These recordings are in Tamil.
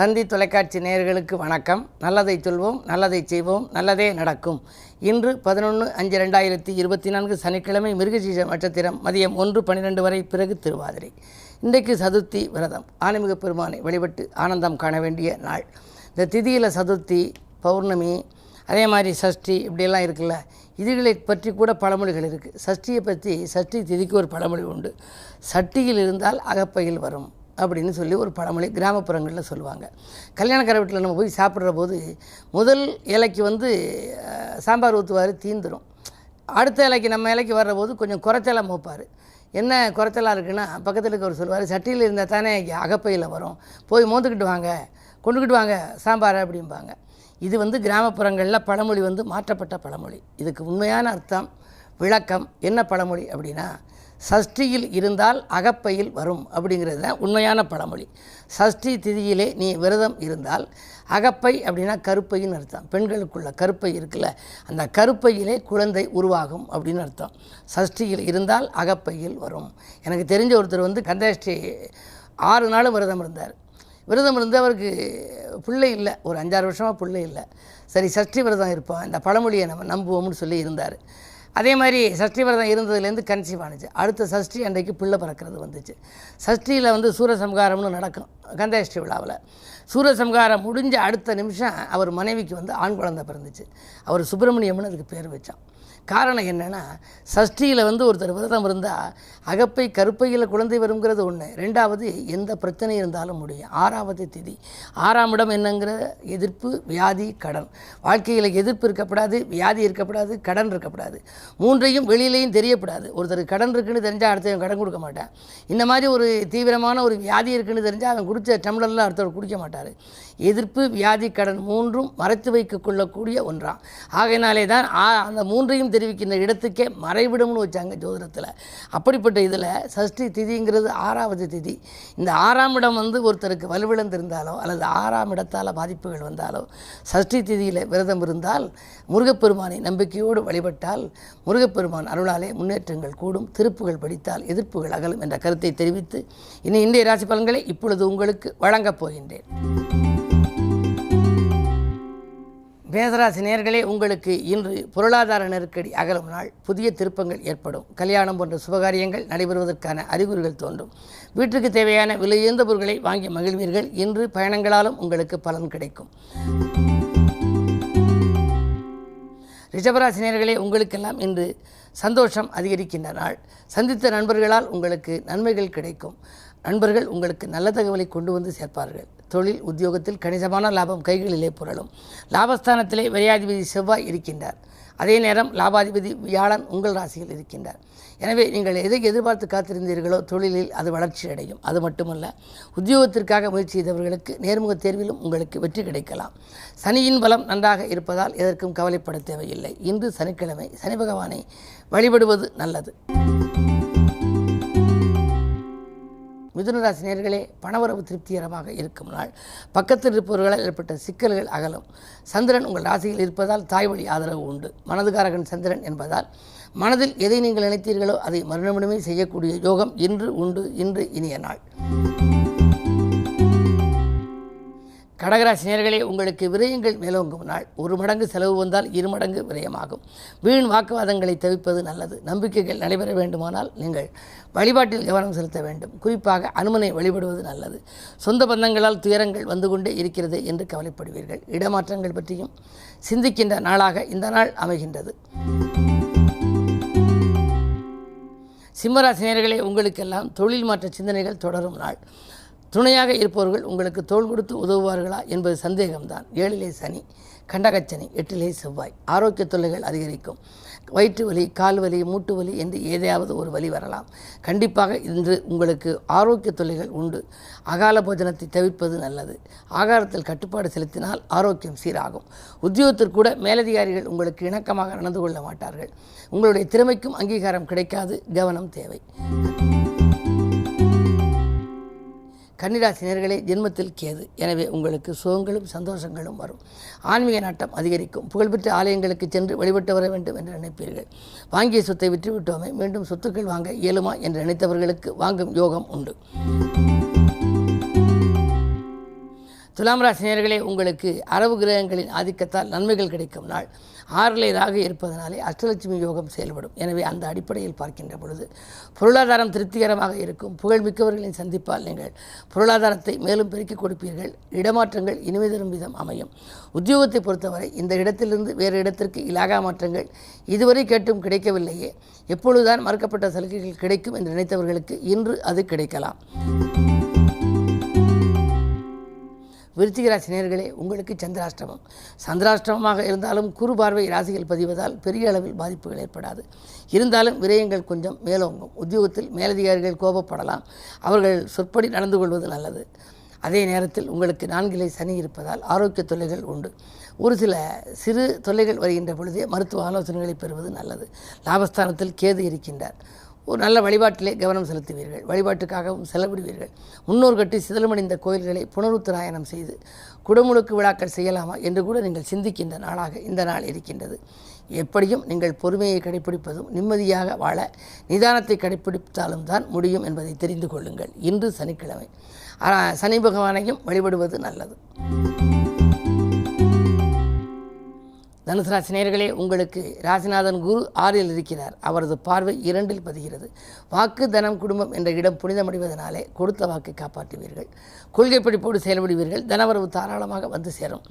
தந்தி தொலைக்காட்சி நேயர்களுக்கு வணக்கம். நல்லதை சொல்வோம், நல்லதை செய்வோம், நல்லதே நடக்கும். இன்று 11/5/2024 சனிக்கிழமை மிருகசீரிஷ நட்சத்திரம் மதியம் 1:12 வரை, பிறகு திருவாதிரை. இன்றைக்கு சதுர்த்தி விரதம். ஆன்மீக பெருமானை வழிபட்டு ஆனந்தம் காண வேண்டிய நாள். இந்த திதியில் சதுர்த்தி, பௌர்ணமி, அதே மாதிரி சஷ்டி இப்படியெல்லாம் இருக்குல்ல, இதுகளை பற்றி கூட பழமொழிகள் இருக்குது. சஷ்டியை பற்றி சஷ்டி திதிக்கு ஒரு பழமொழி உண்டு. சட்டியில் இருந்தால் அகப்பையில் வரும் அப்படின்னு சொல்லி ஒரு பழமொழி கிராமப்புறங்களில் சொல்லுவாங்க. கல்யாணக்கார வீட்டில் நம்ம போய் சாப்பிட்ற போது முதல் இலைக்கு சாம்பார் ஊற்றுவார், தீந்துடும். அடுத்த இலைக்கு நம்ம இலைக்கு வர்ற போது கொஞ்சம் குறைச்சலாக மோப்பார். என்ன குறைச்சலாக இருக்குன்னா, பக்கத்தில் இருக்கவர் சொல்லுவார், சட்டியில் இருந்தால் தானே அகப்பையில் வரும், போய் மோந்துக்கிட்டு வாங்க, கொண்டுக்கிட்டு வாங்க சாம்பார் அப்படிம்பாங்க. இது கிராமப்புறங்களில் பழமொழி மாற்றப்பட்ட பழமொழி. இதுக்கு உண்மையான அர்த்தம், விளக்கம் என்ன பழமொழி அப்படின்னா, சஷ்டியில் இருந்தால் அகப்பையில் வரும் அப்படிங்கிறது தான் உண்மையான பழமொழி. சஷ்டி திதியிலே நீ விரதம் இருந்தால் அகப்பை அப்படின்னா கருப்பைன்னு அர்த்தம். பெண்களுக்குள்ள கருப்பை இருக்குல்ல, அந்த கருப்பையிலே குழந்தை உருவாகும் அப்படின்னு அர்த்தம். சஷ்டியில் இருந்தால் அகப்பையில் வரும். எனக்கு தெரிஞ்ச ஒருத்தர் கந்தஷ்டி 6 நாள் விரதம் இருந்தார். விரதம் இருந்து அவருக்கு பிள்ளை இல்லை, ஒரு 5-6 வருஷமாக பிள்ளை இல்லை. சரி, சஷ்டி விரதம் இருப்போம், இந்த பழமொழியை நம்ம நம்புவோம்னு சொல்லி இருந்தார். அதே மாதிரி சஷ்டி விரதம் இருந்ததுலேருந்து கன்சீவ் ஆணுச்சு. அடுத்த சஷ்டி அன்றைக்கு பிள்ளை பிறக்கிறது வந்துச்சு. சஷ்டியில் சூரசம்ஹாரம்னு நடக்கும் கந்தஷ்டி விழாவில். சூரசம்ஹாரம் முடிஞ்ச அடுத்த நிமிஷம் அவர் மனைவிக்கு ஆண் குழந்தை பிறந்துச்சு. அவர் சுப்பிரமணியம்னு அதுக்கு பேர் வச்சான். காரணம் என்னென்னா, சஷ்டியில் ஒருத்தர் விரதம் இருந்தால் அகப்பை கருப்பையில் குழந்தை வருங்கிறது ஒன்று. 2வது, எந்த பிரச்சனை இருந்தாலும் முடியும். 6வது திதி. 6ஆம் இடம் என்னங்கிற எதிர்ப்பு, வியாதி, கடன். வாழ்க்கையில் எதிர்ப்பு இருக்கப்படாது, வியாதி இருக்கப்படாது, கடன் இருக்கக்கூடாது. 3ஐயும் வெளியிலையும் தெரியப்படாது. ஒருத்தர் கடன் இருக்குன்னு தெரிஞ்சால் அடுத்தவன் கடன் கொடுக்க மாட்டான். இந்த மாதிரி ஒரு தீவிரமான ஒரு வியாதி இருக்குன்னு தெரிஞ்சால் அவன் குடித்த டம்ளரில் அடுத்தவர் குடிக்க மாட்டார். எதிர்ப்பு, வியாதி, கடன் 3ம் மறைத்து வைக்க கொள்ளக்கூடிய ஒன்றாம். ஆகையினாலே தான் அந்த 3ஐயும் தெரிவிக்கின்ற இடத்துக்கே மறைவிடம்னு வச்சாங்க ஜோதிடத்தில். அப்படிப்பட்ட இதில் சஷ்டி திதிங்கிறது 6வது திதி. இந்த 6ஆம் இடம் ஒருத்தருக்கு வலுவிழந்திருந்தாலோ அல்லது 6ஆம் இடத்தால் பாதிப்புகள் வந்தாலோ, சஷ்டி திதியில் விரதம் இருந்தால், முருகப்பெருமானை நம்பிக்கையோடு வழிபட்டால் முருகப்பெருமான் அருளாலே முன்னேற்றங்கள் கூடும். திருப்புகள் படித்தால் எதிர்ப்புகள் அகலும் என்ற கருத்தை தெரிவித்து இன்றைய ராசி பலன்களை இப்பொழுது உங்களுக்கு வழங்கப் போகின்றேன். மேசராசி நேயர்களே, உங்களுக்கு இன்று பொருளாதார நெருக்கடி அகலும் நாள். புதிய திருப்பங்கள் ஏற்படும். கல்யாணம் போன்ற சுபகாரியங்கள் நடைபெறுவதற்கான அறிகுறிகள் தோன்றும். வீட்டுக்கு தேவையான விலையுயர்ந்த பொருட்களை வாங்கி மகிழ்வீர்கள். இன்று பயணங்களாலும் உங்களுக்கு பலன் கிடைக்கும். ரிஷபராசி நேயர்களே, உங்களுக்கெல்லாம் இன்று சந்தோஷம் அதிகரிக்கின்ற நாள். சந்தித்த நண்பர்களால் உங்களுக்கு நன்மைகள் கிடைக்கும். நண்பர்கள் உங்களுக்கு நல்ல தகவலை கொண்டு சேர்ப்பார்கள். தொழில் உத்தியோகத்தில் கணிசமான லாபம் கைகளிலே புரளும். லாபஸ்தானத்திலே விரையாதிபதி செவ்வாய் இருக்கின்றார். அதே நேரம் லாபாதிபதி வியாழன் உங்கள் ராசியில் இருக்கின்றார். எனவே நீங்கள் எதை எதிர்பார்த்து காத்திருந்தீர்களோ தொழிலில் அது வளர்ச்சி அடையும். அது மட்டுமல்ல, உத்தியோகத்திற்காக முயற்சி செய்தவர்களுக்கு நேர்முக தேர்விலும் உங்களுக்கு வெற்றி கிடைக்கலாம். சனியின் பலம் நன்றாக இருப்பதால் எதற்கும் கவலைப்பட தேவையில்லை. இன்று சனிக்கிழமை, சனி பகவானை வழிபடுவது நல்லது. மிதுனராசி நேயர்களே, பணவரவு திருப்திகரமாக இருக்கும் நாள். பக்கத்தில் இருப்பவர்களால் ஏற்பட்ட சிக்கல்கள் அகலும். சந்திரன் உங்கள் ராசியில் இருப்பதால் தாய் வழி ஆதரவு உண்டு. மனதுகாரகன் சந்திரன் என்பதால் மனதில் எதை நீங்கள் நினைத்தீர்களோ அதை மறுநிமிடமே செய்யக்கூடிய யோகம் இன்று உண்டு. இன்று இனிய நாள். கடகராசி நேயர்களே, உங்களுக்கு விரயங்கள் மேலோங்கும் நாள். 1 மடங்கு செலவு வந்தால் 2 மடங்கு விரயமாகும். வீண் வாக்குவாதங்களை தவிர்ப்பது நல்லது. நம்பிக்கைகள் நடைபெற வேண்டுமானால் நீங்கள் வழிபாட்டில் கவனம் செலுத்த வேண்டும். குறிப்பாக அனுமனை வழிபடுவது நல்லது. சொந்த பந்தங்களால் துயரங்கள் வந்து கொண்டே இருக்கிறது என்று கவலைப்படுவீர்கள். இடமாற்றங்கள் பற்றியும் சிந்திக்கின்ற நாளாக இந்த நாள் அமைகின்றது. சிம்மராசி நேயர்களே, உங்களுக்கெல்லாம் தொழில் மாற்ற சிந்தனைகள் தொடரும் நாள். துணையாக இருப்பவர்கள் உங்களுக்கு தோள் கொடுத்து உதவுவார்களா என்பது சந்தேகம்தான். 7லே சனி, கண்டகச்சனி, 8லே செவ்வாய். ஆரோக்கிய தொல்லைகள் அதிகரிக்கும். வயிற்று வலி, கால் வலி, மூட்டு வலி என்று ஏதாவது ஒரு வலி வரலாம். கண்டிப்பாக இன்று உங்களுக்கு ஆரோக்கிய தொல்லைகள் உண்டு. அகால போஜனத்தை தவிர்ப்பது நல்லது. ஆகாரத்தில் கட்டுப்பாடு செலுத்தினால் ஆரோக்கியம் சீராகும். உத்தியோகத்திற்கூட மேலதிகாரிகள் உங்களுக்கு இணக்கமாக நடந்து கொள்ள மாட்டார்கள். உங்களுடைய திறமைக்கும் அங்கீகாரம் கிடைக்காது. கவனம் தேவை. கன்னிராசி நேயர்களே, ஜென்மத்தில் கேது. எனவே உங்களுக்கு சுகங்களும் சந்தோஷங்களும் வரும். ஆன்மீக நாட்டம் அதிகரிக்கும். புகழ்பெற்ற ஆலயங்களுக்கு சென்று வழிபட்டு வர வேண்டும் என்று நினைப்பீர்கள். வாங்கிய சொத்தை விற்றுவிட்டோமே, மீண்டும் சொத்துக்கள் வாங்க இயலுமா என்று நினைத்தவர்களுக்கு வாங்கும் யோகம் உண்டு. துலாம் ராசி நேயர்களே, உங்களுக்கு அரபு கிரகங்களின் ஆதிக்கத்தால் நன்மைகள் கிடைக்கும் நாள். 6லே ராகு இருப்பதனாலே அஷ்டலட்சுமி யோகம் செயல்படும். எனவே அந்த அடிப்படையில் பார்க்கின்ற பொழுது பொருளாதாரம் திருப்திகரமாக இருக்கும். புகழ்மிக்கவர்களின் சந்திப்பால் நீங்கள் பொருளாதாரத்தை மேலும் பெருக்கிக் கொடுப்பீர்கள். இடமாற்றங்கள் இனிமை தரும் விதம் அமையும். உத்தியோகத்தை பொறுத்தவரை இந்த இடத்திலிருந்து வேறு இடத்திற்கு இலாகா மாற்றங்கள் இதுவரை கேட்டும் கிடைக்கவில்லையே, எப்பொழுதுதான் மறுக்கப்பட்ட சலுகைகள் கிடைக்கும் என்று நினைத்தவர்களுக்கு இன்று அது கிடைக்கலாம். விருச்சிக ராசி நேயர்களே, உங்களுக்கு சந்திராஷ்டமமாக இருந்தாலும் குரு பார்வை ராசிகள் பதிவதால் பெரிய அளவில் பாதிப்புகள் ஏற்படாது. இருந்தாலும் விரயங்கள் கொஞ்சம் மேலோங்கும். உத்தியோகத்தில் மேலதிகாரிகள் கோபப்படலாம். அவர்கள் சொற்படி நடந்து கொள்வது நல்லது. அதே நேரத்தில் உங்களுக்கு 4லே சனி இருப்பதால் ஆரோக்கிய தொல்லைகள் உண்டு. ஒரு சில சிறு தொல்லைகள் வருகின்ற பொழுதே மருத்துவ ஆலோசனைகளை பெறுவது நல்லது. லாபஸ்தானத்தில் கேது இருக்கின்றார். ஒரு நல்ல வழிபாட்டிலே கவனம் செலுத்துவீர்கள். வழிபாட்டுக்காகவும் செலவிடுவீர்கள். முன்னோர் கட்டி சிதலமடைந்த கோயில்களை புனருத்தராயணம் செய்து குடமுழுக்கு விழாக்கள் செய்யலாமா என்று கூட நீங்கள் சிந்திக்கின்ற நாளாக இந்த நாள் இருக்கின்றது. எப்படியும் நீங்கள் பொறுமையை கடைப்பிடிப்பதும் நிம்மதியாக வாழ நிதானத்தை கடைப்பிடித்தாலும் தான் முடியும் என்பதை தெரிந்து கொள்ளுங்கள். இன்று சனிக்கிழமை. சனி பகவானையும் வழிபடுவது நல்லது. தனுசு ராசி நேயர்களே, உங்களுக்கு ராசிநாதன் குரு 6ல் இருக்கிறார். அவரது பார்வை 2ல் பதிகிறது. வாக்கு, தனம், குடும்பம் என்ற இடம் புனிதமடைவதனாலே கொடுத்த வாக்கை காப்பாற்றுவீர்கள். கொள்கை பிடிப்போடு செயல்படுவீர்கள். தனவரவு தாராளமாக வந்து சேரும்.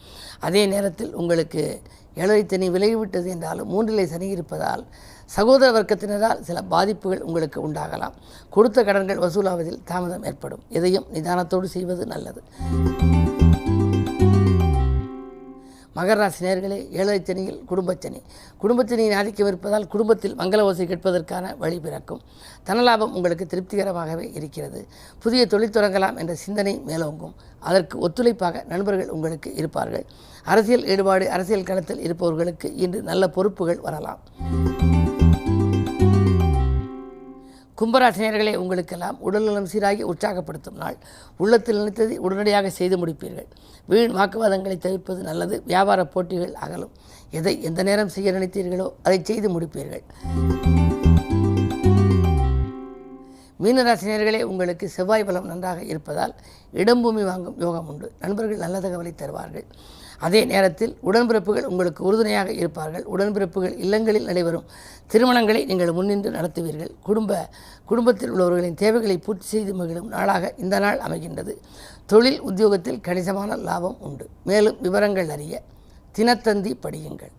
அதே நேரத்தில் உங்களுக்கு 7 சனி விலகிவிட்டது என்றாலும் 3லே சனி இருப்பதால் சகோதர வர்க்கத்தினரால் சில பாதிப்புகள் உங்களுக்கு உண்டாகலாம். கொடுத்த கடன்கள் வசூலாவதில் தாமதம் ஏற்படும். எதையும் நிதானத்தோடு செய்வது நல்லது. மகர ராசி நேயர்களே, 7 சனியில் குடும்பச்சனியின் ஆதிக்கம் இருப்பதால் குடும்பத்தில் மங்கள ஓசை கேட்பதற்கான வழி பிறக்கும். தனலாபம் உங்களுக்கு திருப்திகரமாகவே இருக்கிறது. புதிய தொழில் தொடங்கலாம் என்ற சிந்தனை மேலோங்கும். அதற்கு ஒத்துழைப்பாக நண்பர்கள் உங்களுக்கு இருப்பார்கள். அரசியல் ஈடுபாடு, அரசியல் களத்தில் இருப்பவர்களுக்கு இன்று நல்ல பொறுப்புகள் வரலாம். கும்பராசினியர்களே, உங்களுக்கெல்லாம் உடல்நலம் சீராகி உற்சாகப்படுத்தும் நாள். உள்ளத்தில் நினைத்ததை உடனடியாக செய்து முடிப்பீர்கள். வீண் வாக்குவாதங்களை தவிர்ப்பது நல்லது. வியாபார போட்டிகள் அகலும். எதை எந்த நேரம் செய்ய நினைத்தீர்களோ அதை செய்து முடிப்பீர்கள். மீனராசினியர்களே, உங்களுக்கு செவ்வாய் பலம் நன்றாக இருப்பதால் இடம்பூமி வாங்கும் யோகம் உண்டு. நண்பர்கள் நல்ல தகவலை தருவார்கள். அதே நேரத்தில் உடன்பிறப்புகள் உங்களுக்கு உறுதுணையாக இருப்பார்கள். உடன்பிறப்புகள் இல்லங்களில் நடைபெறும் திருமணங்களை நீங்கள் முன்னின்று நடத்துவீர்கள். குடும்பத்தில் உள்ளவர்களின் தேவைகளை பூர்த்தி செய்து மகிழும் நாளாக இந்த நாள் அமைகின்றது. தொழில் உத்தியோகத்தில் கணிசமான லாபம் உண்டு. மேலும் விவரங்கள் அறிய தினத்தந்தி படியுங்கள்.